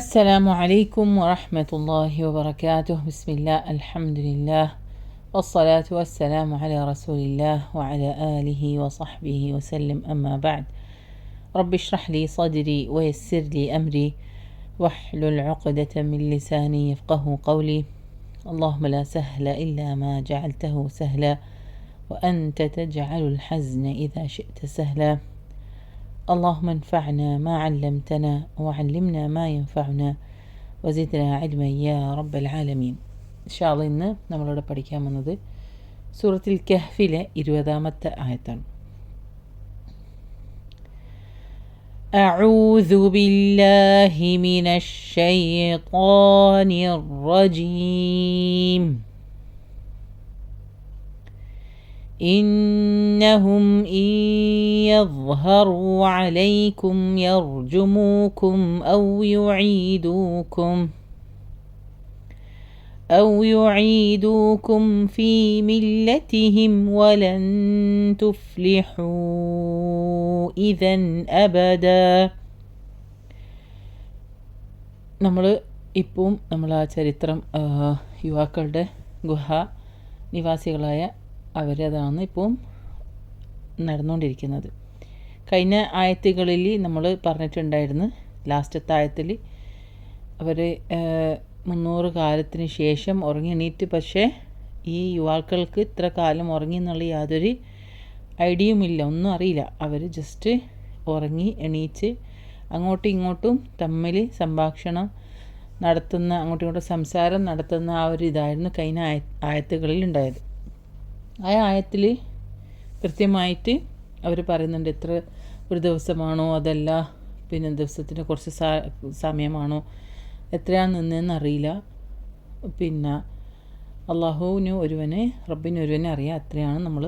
السلام عليكم ورحمة الله وبركاته. بسم الله، الحمد لله، والصلاة والسلام على رسول الله وعلى آله وصحبه وسلم. أما بعد، رب اشرح لي صدري ويسر لي أمري واحلل عقدة من لساني يفقه قولي. اللهم لا سهل إلا ما جعلته سهلا وأنت تجعل الحزن إذا شئت سهلا. اللهم انفعنا ما علمتنا وعلمنا ما ينفعنا وزدنا علما يا رب العالمين. ഇൻഷാ അല്ലാഹ് ഇന്ന് നമ്മളിവിടെ പഠിക്കാൻ വന്നത് സൂറത്തുൽ കഹ്ഫിലെ 20-ാമത്തെ ആയത്താണ്. അഊദു ബില്ലാഹി മിനശ് ശൈത്വാനിർ റജീം. إنهم إن يظهروا عليكم يرجموكم أو يعيدوكم في ملتهم ولن تفلحوا إذا أبدا. നമ്മൾ ഇപ്പം ആ ചരിത്രം യുവാക്കളുടെ ഗുഹ നിവാസികളായ അവരതാണ് ഇപ്പം നടന്നുകൊണ്ടിരിക്കുന്നത്. കഴിഞ്ഞ ആയത്തുകളിൽ നമ്മൾ പറഞ്ഞിട്ടുണ്ടായിരുന്നു, ലാസ്റ്റത്തെ ആയത്തിൽ അവർ 300 കാലത്തിന് ശേഷം ഉറങ്ങി എണീറ്റ്. പക്ഷേ ഈ യുവാക്കൾക്ക് ഇത്ര കാലം ഉറങ്ങി എന്നുള്ള യാതൊരു ഐഡിയയുമില്ല, ഒന്നും അറിയില്ല. അവർ ജസ്റ്റ് ഉറങ്ങി എണീച്ച് അങ്ങോട്ടും ഇങ്ങോട്ടും തമ്മിൽ സംഭാഷണം നടത്തുന്ന, അങ്ങോട്ടും ഇങ്ങോട്ടും സംസാരം നടത്തുന്ന ആ ഒരു ഇതായിരുന്നു കഴിഞ്ഞ ആയത്തുകളിൽ ഉണ്ടായത്. ആ ആയത്തിൽ കൃത്യമായിട്ട് അവർ പറയുന്നുണ്ട്, എത്ര ഒരു ദിവസമാണോ അതല്ല പിന്നെ ദിവസത്തിന് കുറച്ച് സമയമാണോ എത്രയാണ് നിന്നതെന്ന് അറിയില്ല. പിന്നെ അള്ളാഹുവിന് ഒരുവനെ, റബ്ബിന് ഒരുവനെ അറിയാം എത്രയാണ് നമ്മൾ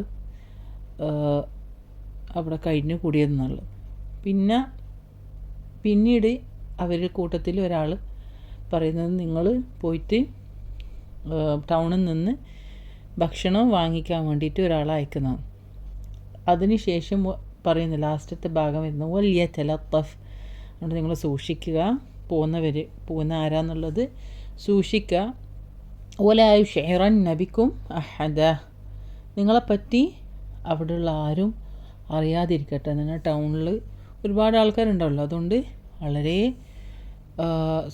അവിടെ കഴിഞ്ഞു കൂടിയതെന്നുള്ളത്. പിന്നീട് അവരുടെ കൂട്ടത്തിൽ ഒരാൾ പറയുന്നത്, നിങ്ങൾ പോയിട്ട് ടൗണിൽ നിന്ന് ഭക്ഷണം വാങ്ങിക്കാൻ വേണ്ടിയിട്ട് ഒരാളെ അയക്കുന്നതാണ്. അതിനുശേഷം പറയുന്ന ലാസ്റ്റത്തെ ഭാഗം വരുന്ന വലിയ തലത്തഫ്, അതുകൊണ്ട് നിങ്ങൾ സൂക്ഷിക്കുക, പോകുന്ന ആരാന്നുള്ളത് സൂക്ഷിക്കുക. ഓലായു ഷെഹറൻ നബിക്കും അഹദ, നിങ്ങളെപ്പറ്റി അവിടെയുള്ള ആരും അറിയാതിരിക്കട്ടെ. എന്നാൽ ടൗണിൽ ഒരുപാട് ആൾക്കാരുണ്ടാവല്ലോ, അതുകൊണ്ട് വളരെ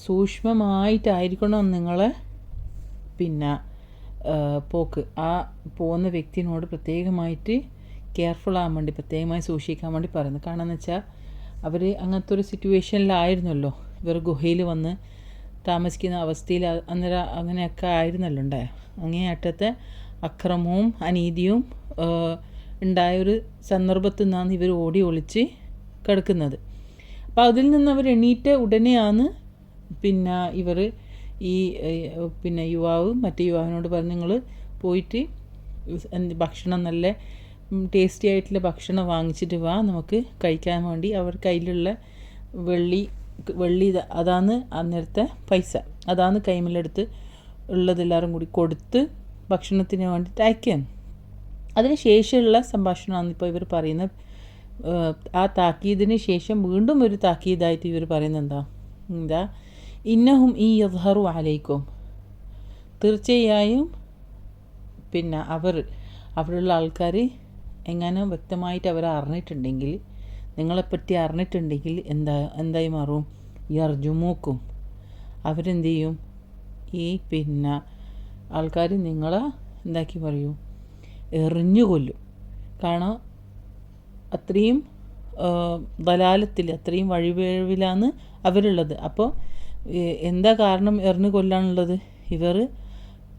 സൂക്ഷ്മമായിട്ടായിരിക്കണം നിങ്ങളെ പിന്നെ പോക്ക്. ആ പോകുന്ന വ്യക്തിനോട് പ്രത്യേകമായിട്ട് കെയർഫുൾ ആകാൻ വേണ്ടി, പ്രത്യേകമായി സൂക്ഷിക്കാൻ വേണ്ടി പറയുന്നത്. കാരണം എന്ന് വെച്ചാൽ അവർ അങ്ങനത്തെ ഒരു സിറ്റുവേഷനിലായിരുന്നല്ലോ, ഇവർ ഗുഹയിൽ വന്ന് താമസിക്കുന്ന അവസ്ഥയിൽ. അന്നേരം അങ്ങനെയൊക്കെ ആയിരുന്നല്ലോ ഉണ്ടായ. അങ്ങേയറ്റത്തെ അക്രമവും അനീതിയും ഉണ്ടായൊരു സന്ദർഭത്തിൽ നിന്നാണ് ഇവർ ഓടി ഒളിച്ച് കിടക്കുന്നത്. അപ്പോൾ അതിൽ നിന്ന് അവർ എണീറ്റ ഉടനെയാണ് പിന്നെ ഇവർ പിന്നെ യുവാവ് മറ്റേ യുവാവിനോട് പറഞ്ഞ്, നിങ്ങൾ പോയിട്ട് ഭക്ഷണം, നല്ല ടേസ്റ്റി ആയിട്ടുള്ള ഭക്ഷണം വാങ്ങിച്ചിട്ട് വാ, നമുക്ക് കഴിക്കാൻ വേണ്ടി. അവർ കയ്യിലുള്ള വെള്ളി അതാണ് അന്നേരത്തെ പൈസ, അതാണ് കൈമിലെടുത്ത് ഉള്ളതെല്ലാവരും കൂടി കൊടുത്ത് ഭക്ഷണത്തിന് വേണ്ടിയിട്ട് അയക്കുകയാണ്. അതിന് ശേഷമുള്ള സംഭാഷണമാണ് ഇപ്പോൾ ഇവർ പറയുന്നത്. ആ താക്കീതിന് ശേഷം വീണ്ടും ഒരു താക്കീതായിട്ട് ഇവർ പറയുന്നത് എന്താ, ഇന്നഹും ഈ യദ്ഹറു അലൈക്കും, തീർച്ചയായും പിന്നെ അവിടെയുള്ള ആൾക്കാർ എങ്ങനെ വ്യക്തമായിട്ട് അവർ അറിഞ്ഞിട്ടുണ്ടെങ്കിൽ, നിങ്ങളെപ്പറ്റി അറിഞ്ഞിട്ടുണ്ടെങ്കിൽ എന്തായി മാറും, യർജുമൂക്കും, അവരെന്ത് ചെയ്യും, ഈ പിന്നെ ആൾക്കാർ നിങ്ങളെ എന്താക്കി പറയും, എറിഞ്ഞു കൊല്ലും. കാരണം അത്രയും ദലാലത്തിൽ, അത്രയും വഴിപിഴവിലാണ് അവരുള്ളത്. അപ്പോൾ എന്താ കാരണം എറിഞ്ഞു കൊല്ലാനുള്ളത്, ഇവർ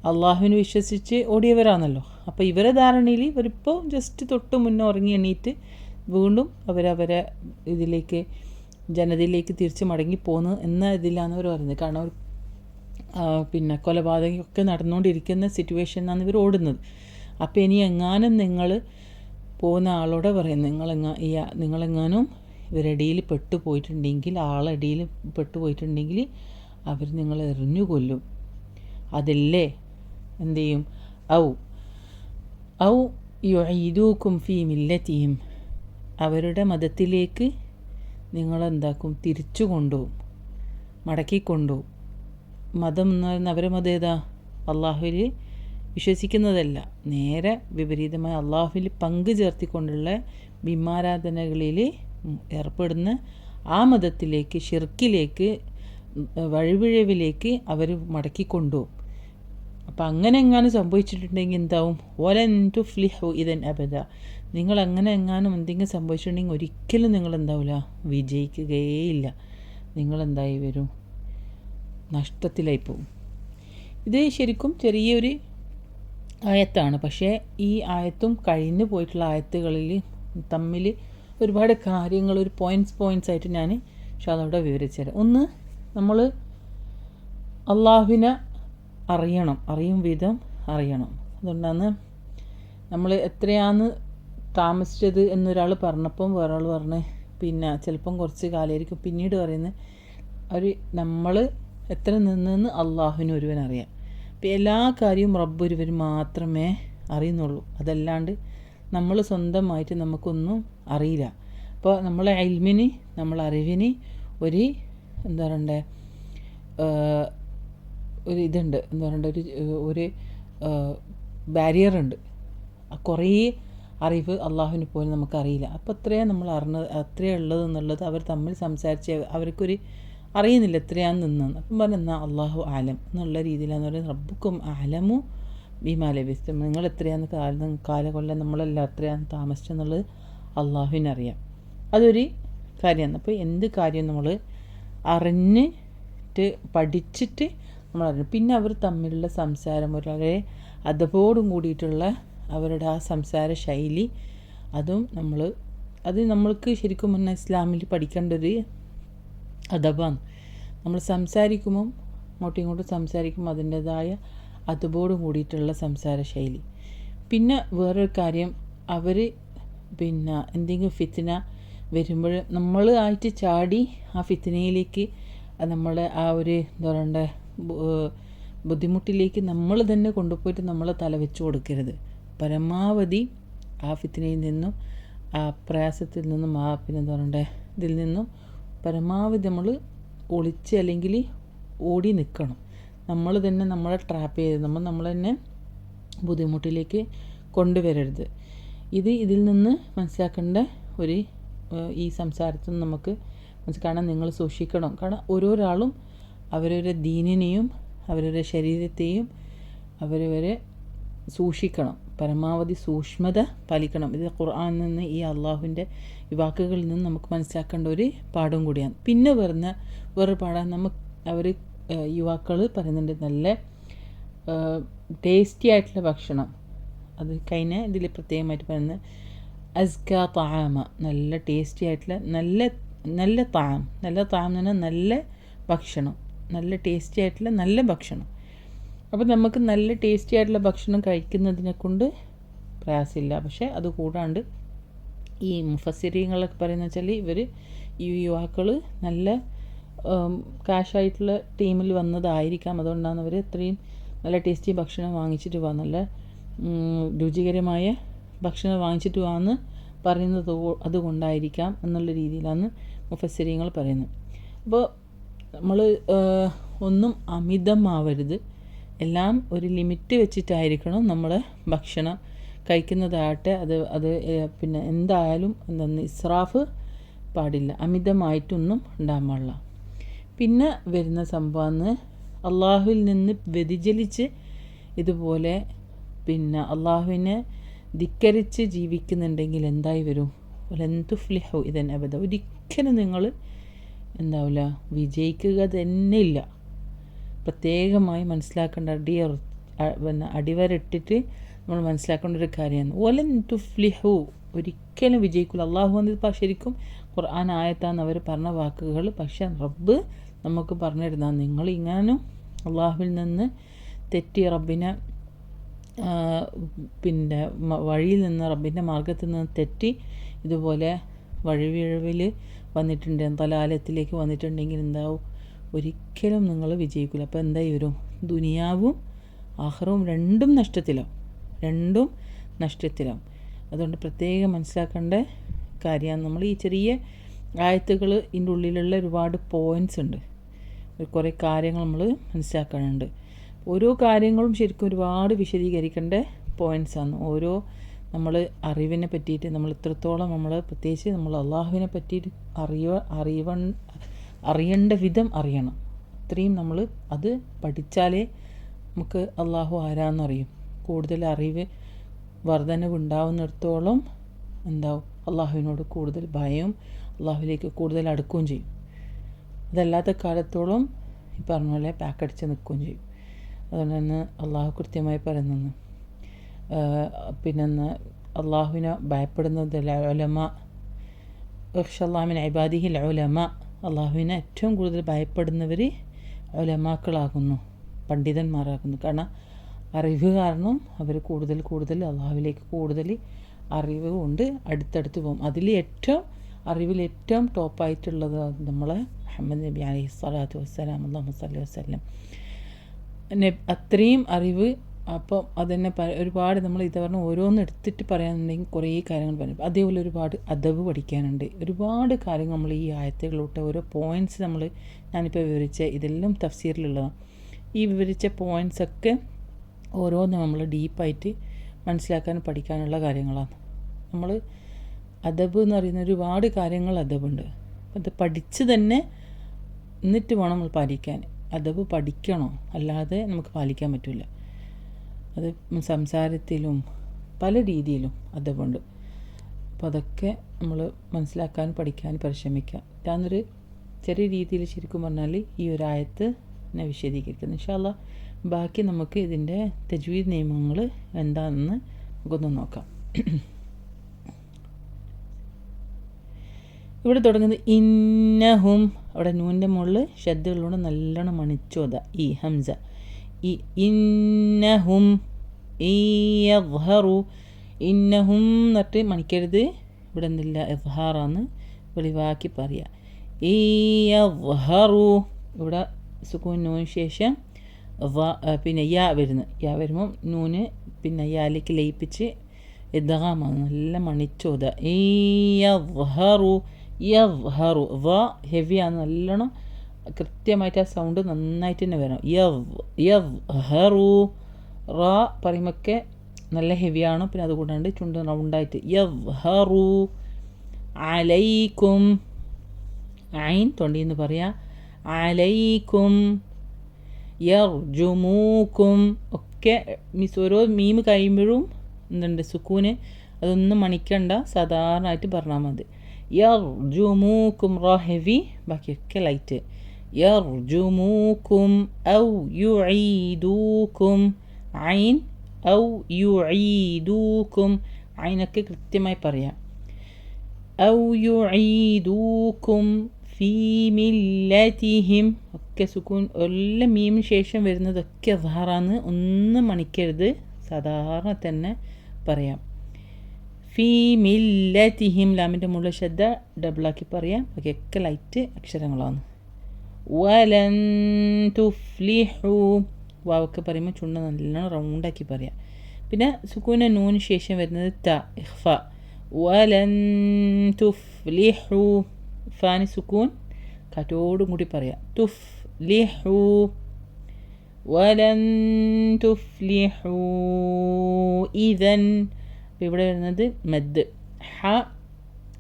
അള്ളാഹുവിനെ വിശ്വസിച്ച് ഓടിയവരാണല്ലോ. അപ്പോൾ ഇവരെ ധാരണയിൽ ഇവരിപ്പോൾ ജസ്റ്റ് തൊട്ട് മുന്നേ ഉറങ്ങി എണീറ്റ് വീണ്ടും അവരെ ഇതിലേക്ക്, ജനതയിലേക്ക് തിരിച്ച് മടങ്ങിപ്പോകുന്നു എന്ന ഇതിലാണ് അവർ പറയുന്നത്. കാരണം പിന്നെ കൊലപാതകമൊക്കെ നടന്നുകൊണ്ടിരിക്കുന്ന സിറ്റുവേഷനാണ് ഇവർ ഓടുന്നത്. അപ്പോൾ ഇനി എങ്ങാനും നിങ്ങൾ പോകുന്ന ആളോടെ പറയും, നിങ്ങളെങ്ങാനും ഇവരടിയിൽ പെട്ടുപോയിട്ടുണ്ടെങ്കിൽ, ആളടിയിൽ പെട്ടുപോയിട്ടുണ്ടെങ്കിൽ അവർ നിങ്ങളെ എറിഞ്ഞു കൊല്ലും. അതല്ലേ എന്തു ചെയ്യും, ഔ യുഈദൂക്കും ഫീ മില്ലത്തിഹിം, അവരുടെ മതത്തിലേക്ക് നിങ്ങളെന്താക്കും, തിരിച്ചു കൊണ്ടുപോകും. മടക്കിക്കൊണ്ടുപോകും. മതം എന്ന് പറയുന്ന അവരെ മതം ഏതാ? അള്ളാഹുവിൽ വിശ്വസിക്കുന്നതല്ല, നേരെ വിപരീതമായ അള്ളാഹുവിൽ പങ്കു ചേർത്തിക്കൊണ്ടുള്ള ബിംബാരാധനകളിൽ ഏർപ്പെടുന്ന ആ മതത്തിലേക്ക്, ഷിർക്കിലേക്ക്, വഴിപിഴവിലേക്ക് അവർ മടക്കിക്കൊണ്ടുപോകും. അപ്പം അങ്ങനെ എങ്ങാനും സംഭവിച്ചിട്ടുണ്ടെങ്കിൽ എന്താവും? വലൻ തുഫ്ലിഹു ഇദൻ അബദ. നിങ്ങൾ അങ്ങനെ എങ്ങാനും എന്തെങ്കിലും സംഭവിച്ചിട്ടുണ്ടെങ്കിൽ ഒരിക്കലും നിങ്ങൾ എന്താവില്ല, വിജയിക്കുകയേയില്ല. നിങ്ങളെന്തായി വരും? നഷ്ടത്തിലായി പോകും. ഇത് ശരിക്കും ചെറിയൊരു ആയത്താണ്. പക്ഷേ ഈ ആയത്തും കഴിഞ്ഞു പോയിട്ടുള്ള ആയത്തുകളിൽ തമ്മിൽ ഒരുപാട് കാര്യങ്ങൾ ഒരു പോയിൻറ്റ്സ് ആയിട്ട് ഞാൻ അതോടെ വിവരിച്ചു തരാം. ഒന്ന്, നമ്മൾ അള്ളാഹുവിനെ അറിയും വിധം അറിയണം. അതുകൊണ്ടാണ് നമ്മൾ എത്രയാണ് താമസിച്ചത് എന്നൊരാൾ പറഞ്ഞപ്പം വേറൊരാൾ പറഞ്ഞ് പിന്നെ ചിലപ്പം കുറച്ച് കാലമായിരിക്കും പിന്നീട് പറയുന്നത് നമ്മൾ എത്ര നിന്നെന്ന് അള്ളാഹുവിന് ഒരുവൻ അറിയാം. അപ്പോൾ എല്ലാ കാര്യവും റബ്ബ് ഒരുവൻ മാത്രമേ അറിയുന്നുള്ളൂ. അതല്ലാണ്ട് നമ്മൾ സ്വന്തമായിട്ട് നമുക്കൊന്നും അറിയില്ല. അപ്പോൾ നമ്മളെ ഇൽമിന്, നമ്മളെ അറിവിന് ഒരു എന്താ പറയണ്ടേ, ഒരു ഇതുണ്ട്, എന്താ പറയണ്ടേ, ഒരു ബാരിയറുണ്ട്. കുറേ അറിവ് അള്ളാഹുവിന് പോലും നമുക്കറിയില്ല. അപ്പോൾ അത്രയാണ് നമ്മൾ അറിഞ്ഞത്, അത്രയാണ് ഉള്ളതെന്നുള്ളത് അവർ തമ്മിൽ സംസാരിച്ച് അവർക്കൊരു അറിയുന്നില്ല എത്രയാണ് നിന്നെന്ന്. അപ്പം പറഞ്ഞാൽ അള്ളാഹു ആലം എന്നുള്ള രീതിയിലാന്ന് പറയുന്നത്. റബ്ബുക്കും ആലമു ബിമാ ലബിസ്തും. നിങ്ങൾ എത്രയാന്ന് കാലകൊല്ലം നമ്മളെല്ലാം എത്രയാന്ന് താമസിച്ചെന്നുള്ളത് അള്ളാഹുവിനറിയാം. അതൊരു കാര്യമാണ്. അപ്പോൾ എന്ത് കാര്യം നമ്മൾ അറിഞ്ഞിട്ട് പഠിച്ചിട്ട് നമ്മൾ അറിയണം. പിന്നെ അവർ തമ്മിലുള്ള സംസാരം വളരെ അദബോടും കൂടിയിട്ടുള്ള അവരുടെ ആ സംസാര ശൈലി, അത് നമ്മൾക്ക് ശരിക്കും പറഞ്ഞാൽ ഇസ്ലാമിൽ പഠിക്കേണ്ട ഒരു അദബാണ്. നമ്മൾ സംസാരിക്കുമ്പം അങ്ങോട്ടും ഇങ്ങോട്ടും സംസാരിക്കുമ്പോൾ അതിൻ്റേതായ അദബോടും കൂടിയിട്ടുള്ള സംസാര ശൈലി. പിന്നെ വേറൊരു കാര്യം, അവർ പിന്നെ എന്തെങ്കിലും ഫിത്ന വരുമ്പോൾ നമ്മൾ ആയിട്ട് ചാടി ആ ഫിത്നയിലേക്ക് നമ്മളെ ആ ഒരു എന്താ പറയണ്ടേ ബുദ്ധിമുട്ടിലേക്ക് നമ്മൾ തന്നെ കൊണ്ടുപോയിട്ട് നമ്മളെ തല വെച്ച് കൊടുക്കരുത്. പരമാവധി ആ ഫിത്നയിൽ നിന്നും ആ പ്രയാസത്തിൽ നിന്നും ആ പിന്നെ എന്താ പറയണ്ടേ ഇതിൽ നിന്നും പരമാവധി നമ്മൾ ഒളിച്ച് അല്ലെങ്കിൽ ഓടി നിൽക്കണം. നമ്മൾ തന്നെ നമ്മളെ ട്രാപ്പ് ചെയ്ത് നമ്മൾ തന്നെ ബുദ്ധിമുട്ടിലേക്ക് കൊണ്ടുവരരുത്. ഇതിൽ നിന്ന് മനസ്സിലാക്കേണ്ട ഒരു ഈ സംസാരത്തിൽ നിന്ന് നമുക്ക് കാരണം നിങ്ങൾ സൂക്ഷിക്കണം. കാരണം ഓരോരാളും അവരവരുടെ ദീനിനെയും അവരവരുടെ ശരീരത്തെയും അവരവരെ സൂക്ഷിക്കണം. പരമാവധി സൂക്ഷ്മത പാലിക്കണം. ഇത് ഖുർആനിൽ നിന്ന്, ഈ അള്ളാഹുവിൻ്റെ ഈ വാക്കുകളിൽ നിന്ന് നമുക്ക് മനസ്സിലാക്കേണ്ട ഒരു പാഠം കൂടിയാണ്. പിന്നെ വേറൊരു പാഠം അവർ യുവാക്കൾ പറയുന്നുണ്ട്, നല്ല ടേസ്റ്റി ആയിട്ടുള്ള ഭക്ഷണം. അത് കഴിഞ്ഞ ഇതിൽ പ്രത്യേകമായിട്ട് പറയുന്നത് അസ്ക താമ, നല്ല ടേസ്റ്റി ആയിട്ടുള്ള നല്ല താം എന്ന് പറഞ്ഞാൽ നല്ല ഭക്ഷണം, നല്ല ടേസ്റ്റി ആയിട്ടുള്ള നല്ല ഭക്ഷണം. അപ്പോൾ നമുക്ക് നല്ല ടേസ്റ്റി ആയിട്ടുള്ള ഭക്ഷണം കഴിക്കുന്നതിനെ കൊണ്ട് പ്രയാസമില്ല. പക്ഷേ അത് കൂടാണ്ട് ഈ മുഫസ്സിരീങ്ങളൊക്കെ പറയുന്നത് വെച്ചാൽ ഈ യുവാക്കൾ നല്ല കാശായിട്ടുള്ള ടീമിൽ വന്നതായിരിക്കാം. അതുകൊണ്ടാണ് അവർ ഇത്രയും നല്ല ടേസ്റ്റി ഭക്ഷണം വാങ്ങിച്ചിട്ട് പോകാൻ, നല്ല രുചികരമായ ഭക്ഷണം വാങ്ങിച്ചിട്ട് പോകാമെന്ന് പറയുന്നത് അതുകൊണ്ടായിരിക്കാം എന്നുള്ള രീതിയിലാണ് മുഫസ്സിരീങ്ങൾ പറയുന്നത്. അപ്പോൾ നമ്മൾ ഒന്നും അമിതമാവരുത്. എല്ലാം ഒരു ലിമിറ്റ് വെച്ചിട്ടായിരിക്കണം നമ്മൾ ഭക്ഷണം കഴിക്കുന്നതാകട്ടെ. അത് പിന്നെ എന്തായാലും ഇസ്രാഫ് പാടില്ല, അമിതമായിട്ടൊന്നും ഉണ്ടാകാൻ പാടില്ല. പിന്നെ വരുന്ന സംഭവമാണ് അള്ളാഹുവിൽ നിന്ന് വ്യതിചലിച്ച് ഇതുപോലെ പിന്നെ അള്ളാഹുവിനെ ധിക്കരിച്ച് ജീവിക്കുന്നുണ്ടെങ്കിൽ എന്തായി വരും? ലൻതുഫ്ലിഹു ഇദൻ അബദ. ഒരിക്കലും നിങ്ങൾ എന്താവില്ല, വിജയിക്കുക തന്നെ ഇല്ല. പ്രത്യേകമായി മനസ്സിലാക്കേണ്ട അടിവരട്ടിട്ട് നമ്മൾ മനസ്സിലാക്കേണ്ട ഒരു കാര്യമാണ്. വലൻ തുഫ്ലിഹു, ഒരിക്കലും വിജയിക്കില്ല. അള്ളാഹു വന്നിപ്പോൾ ശരിക്കും ഖുർആൻ ആയത്താന്ന് അവർ പറഞ്ഞ വാക്കുകൾ. പക്ഷേ റബ്ബ് നമുക്ക് പറഞ്ഞിരുന്ന, നിങ്ങൾ ഇങ്ങനും അള്ളാഹുവിൽ നിന്ന് തെറ്റി റബ്ബിനെ പിന്നെ വഴിയിൽ നിന്ന്, റബ്ബിൻ്റെ മാർഗത്തിൽ നിന്ന് തെറ്റി ഇതുപോലെ വഴിവിഴവിൽ വന്നിട്ടുണ്ട്, തലാലത്തിലേക്ക് വന്നിട്ടുണ്ടെങ്കിൽ എന്താവും? ഒരിക്കലും നിങ്ങൾ വിജയിക്കില്ല. അപ്പോൾ എന്തായി വരും? ദുനിയാവും ആഖിറവും രണ്ടും നഷ്ടത്തിലാവും. അതുകൊണ്ട് പ്രത്യേകം മനസ്സിലാക്കേണ്ട കാര്യമാണ്. നമ്മൾ ഈ ചെറിയ ആയത്തുകൾ ഇതിൻ്റെ ഉള്ളിലുള്ള ഒരുപാട് പോയിൻറ്റ്സ് ഉണ്ട്. കുറേ കാര്യങ്ങൾ നമ്മൾ മനസ്സിലാക്കാനുണ്ട്. ഓരോ കാര്യങ്ങളും ശരിക്കും ഒരുപാട് വിശദീകരിക്കേണ്ട പോയിൻറ്റ്സാണ്. ഓരോ നമ്മൾ അറിവിനെ പറ്റിയിട്ട് നമ്മൾ ഇത്രത്തോളം നമ്മൾ പ്രത്യേകിച്ച് നമ്മൾ അള്ളാഹുവിനെ പറ്റിയിട്ട് അറിയേണ്ട വിധം അറിയണം. അത്രയും നമ്മൾ അത് പഠിച്ചാലേ നമുക്ക് അള്ളാഹു ആരാന്നറിയും. കൂടുതൽ അറിവ് വർധനവുണ്ടാവുന്നിടത്തോളം എന്താവും, അള്ളാഹുവിനോട് കൂടുതൽ ഭയവും അള്ളാഹുവിലേക്ക് കൂടുതൽ അടുക്കുകയും ചെയ്യും. അതല്ലാത്ത കാലത്തോളം ഈ പറഞ്ഞ പോലെ പാക്കടിച്ച് നിൽക്കുകയും ചെയ്യും. അതുകൊണ്ട് തന്നെ അള്ളാഹു കൃത്യമായി പറയുന്നു, പിന്നെ അള്ളാഹുവിനെ ഭയപ്പെടുന്നതല്ല ഉലമ, ഇഖ്ഷല്ലാമിൻ ഇബാദിഹിൽ ഉലമ, അള്ളാഹുവിനെ ഏറ്റവും കൂടുതൽ ഭയപ്പെടുന്നവർ ഉലമാക്കളാകുന്നു, പണ്ഡിതന്മാരാകുന്നു. കാരണം അറിവ് കാരണം അവർ കൂടുതൽ അള്ളാഹുവിലേക്ക് കൂടുതൽ അറിവ് കൊണ്ട് അടുത്തടുത്ത് പോകും. അതിൽ അറിവിൽ ഏറ്റവും ടോപ്പായിട്ടുള്ളത് നമ്മളെ മുഹമ്മദ് നബി അലൈഹി സ്വലാത്തു വസ്സലാം, അല്ലാഹു സ്വല്ലി വസ്സല്ലം അത്രയും അറിവ്. അപ്പം അതന്നെ ഒരുപാട് നമ്മൾ ഇത് പറഞ്ഞ് ഓരോന്ന് എടുത്തിട്ട് പറയാനുണ്ടെങ്കിൽ കുറേ കാര്യങ്ങൾ പറയും. അതേപോലെ ഒരുപാട് അദബ് പഠിക്കാനുണ്ട്. ഒരുപാട് കാര്യങ്ങൾ നമ്മൾ ഈ ആയത്തുകളിലോട്ട് ഓരോ പോയിൻറ്റ്സ് ഞാനിപ്പോൾ വിവരിച്ച ഇതെല്ലാം തഫ്സീറിലുള്ളതാണ്. ഈ വിവരിച്ച പോയിൻറ്റ്സൊക്കെ ഓരോന്നും നമ്മൾ ഡീപ്പായിട്ട് മനസ്സിലാക്കാൻ പഠിക്കാനുള്ള കാര്യങ്ങളാണ്. നമ്മൾ അദബ് എന്ന് പറയുന്ന ഒരുപാട് കാര്യങ്ങൾ അദബുണ്ട്. അത് പഠിച്ച് തന്നെ എന്നിട്ട് വേണം നമ്മൾ പാലിക്കാൻ. അദബ് പഠിക്കണോ, അല്ലാതെ നമുക്ക് പാലിക്കാൻ പറ്റില്ല. അത് സംസാരത്തിലും പല രീതിയിലും അദബുണ്ട്. അപ്പോൾ അതൊക്കെ നമ്മൾ മനസ്സിലാക്കാൻ പഠിക്കാൻ പരിശ്രമിക്കാം. ഇതാന്നൊരു ചെറിയ രീതിയിൽ ശരിക്കും പറഞ്ഞാൽ ഈ ഒരു ആയത്ത് എന്നെ വിശദീകരിക്കുന്നു. ഇൻഷാ അല്ലാഹ് ബാക്കി നമുക്ക് ഇതിൻ്റെ തജ്വീദ് നിയമങ്ങൾ എന്താണെന്ന് നമുക്കൊന്ന് നോക്കാം. ഇവിടെ തുടങ്ങുന്നത് ഇന്നഹും, അവിടെ നൂൻ്റെ മുകളിൽ ശബ്ദങ്ങളിലൂടെ നല്ലോണം മണിച്ചോത ഈ ഹംസ. ഈ ഇന്നഹും ഇയദ്ഹറു, ഇന്നഹും എന്നിട്ട് മണിക്കരുത്. ഇവിടെ എന്തില്ല, ഇദ്ഹാറാന്ന് വെളിവാക്കി പറയുക. ഇയദ്ഹറു, ഇവിടെ സുകൂൻ നൂന് ശേഷം പിന്നെ യാ വരുമ്പോൾ നൂന് പിന്നെ യാലേക്ക് ലയിപ്പിച്ച് ഇദ്ഗാമാണ്, നല്ല മണിച്ചോത. യദ്ഹറു, ഹെവിയാണ്, നല്ലോണം കൃത്യമായിട്ട് ആ സൗണ്ട് നന്നായിട്ട് തന്നെ വരണം. യദ്ഹറു, റ പറയുമൊക്കെ നല്ല ഹെവിയാണ്. പിന്നെ അതുകൂടാണ്ട് ചുണ്ട് റൗണ്ടായിട്ട് യദ്ഹറു. അലൈക്കും, ഐൻ തൊണ്ടിന്ന് പറയാം. അലൈക്കും. യർജുമൂക്കും ഒക്കെ ഓരോ മീമ് കഴിയുമ്പോഴും എന്തുണ്ട്, സുക്കൂന്. അതൊന്നും മണിക്കണ്ട, സാധാരണയായിട്ട് പറഞ്ഞാൽ മതി. യർജുമൂക്കും, റ ഹെവി, ബാക്കിയൊക്കെ ലൈറ്റ്. യർജുമൂക്കും ഔ യുഈദൂക്കും, ഐൻ ഔ യുഈദൂക്കും, ഐനൊക്കെ കൃത്യമായി പറയാം. ഔ യുഈദൂക്കും ഫീ മില്ലതിഹിം, ഒക്കെ സുക്കൂൻ. എല്ലാം മീമിന് ശേഷം വരുന്നതൊക്കെ അസ്ഹാറാന്ന്, ഒന്നും മണിക്കരുത്, സാധാരണ തന്നെ പറയാം. ഫീ മില്ലതിഹിം, ലാമിൻ്റെ മുകളിൽ ശ്രദ്ധ ഡബിളാക്കി പറയാം. ബാക്കിയൊക്കെ ലൈറ്റ് അക്ഷരങ്ങളാണ്. വലൻ തുഫ്ലിഹു, വാവൊക്കെ പറയുമ്പോൾ ചുണ്ട് നല്ലോണം റൗണ്ടാക്കി പറയാം. പിന്നെ സുക്കൂന് നൂന് ശേഷം വരുന്നത് ത, ഇഖ്ഫ. വലൻ തുഫ്ലിഹു, ഫാനി സുക്കൂൻ കാറ്റോടും കൂടി പറയാം. തുഫ്ലിഹു, വലൻ തുഫ്ലിഹു ഇദൻ. അപ്പോൾ ഇവിടെ വരുന്നത് മദ്, ഹ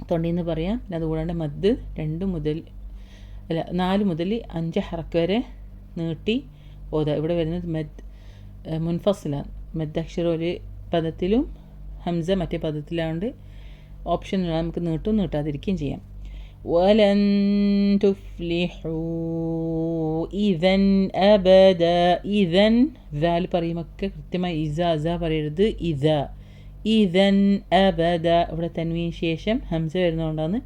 തൊണ്ടിന്ന് പറയാം. പിന്നെ അതുകൂടാണ്ട് മദ് 4 മുതൽ 5 ഹറക്ക് വരെ നീട്ടി ഓതാ. ഇവിടെ വരുന്നത് മദ് മുൻഫസിലാണ്. മദ് അക്ഷരം ഒരു പദത്തിലും ഹംസ മറ്റേ പദത്തിലാണ്ട് ഓപ്ഷനിലാണ്, നമുക്ക് നീട്ടും നീട്ടാതിരിക്കുകയും ചെയ്യാം. വലൻ തുഫ്ലിഹു ഇദൻ അബദ. ഇദൻ ദാൽ പറയുമൊക്കെ കൃത്യമായി ഇസ പറയരുത്, ഇദൻ അബദ. ഇവിടെ തൻവീന് ശേഷം ഹംസ വരുന്നതുകൊണ്ടാണ്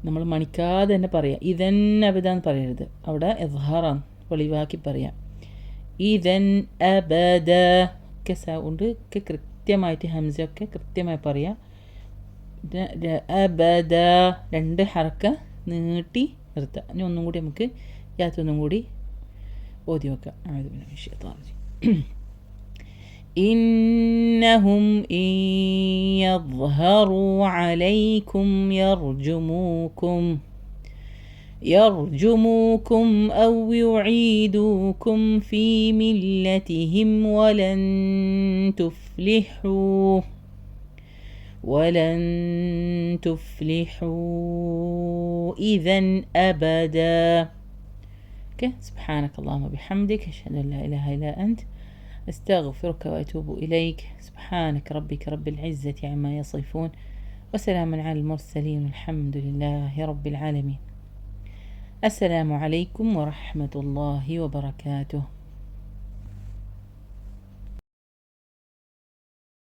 നമ്മൾ മണിക്കാതെ തന്നെ പറയാം. ഇദൻ അബദ എന്ന് പറയരുത്, അവിടെ ഇദ്ഹാറാണ്, വെളിവാക്കി പറയാം. ഇദൻ അബദ ഒക്കെ സൗണ്ട് ഒക്കെ കൃത്യമായിട്ട് ഹംസയൊക്കെ കൃത്യമായി പറയാം. അബദ 2 ഹറക്ക നീട്ടി നിർത്തുക. ഇനി ഒന്നും കൂടി നമുക്ക് യാതൊന്നും കൂടി ഓതി വെക്കാം. ഇന്നഹും യദ്ഹറു അലൈക്കും യർജുമൂക്കും. يرجموكم أو يعيدوكم في ملتهم ولن تفلحوا إذا أبدا. سبحانك اللهم وبحمدك، أشهد أن لا إله إلا أنت، أستغفرك وأتوب إليك. سبحانك ربك رب العزة عما يصفون، وسلام على المرسلين، الحمد لله رب العالمين. السلام عليكم ورحمة الله وبركاته.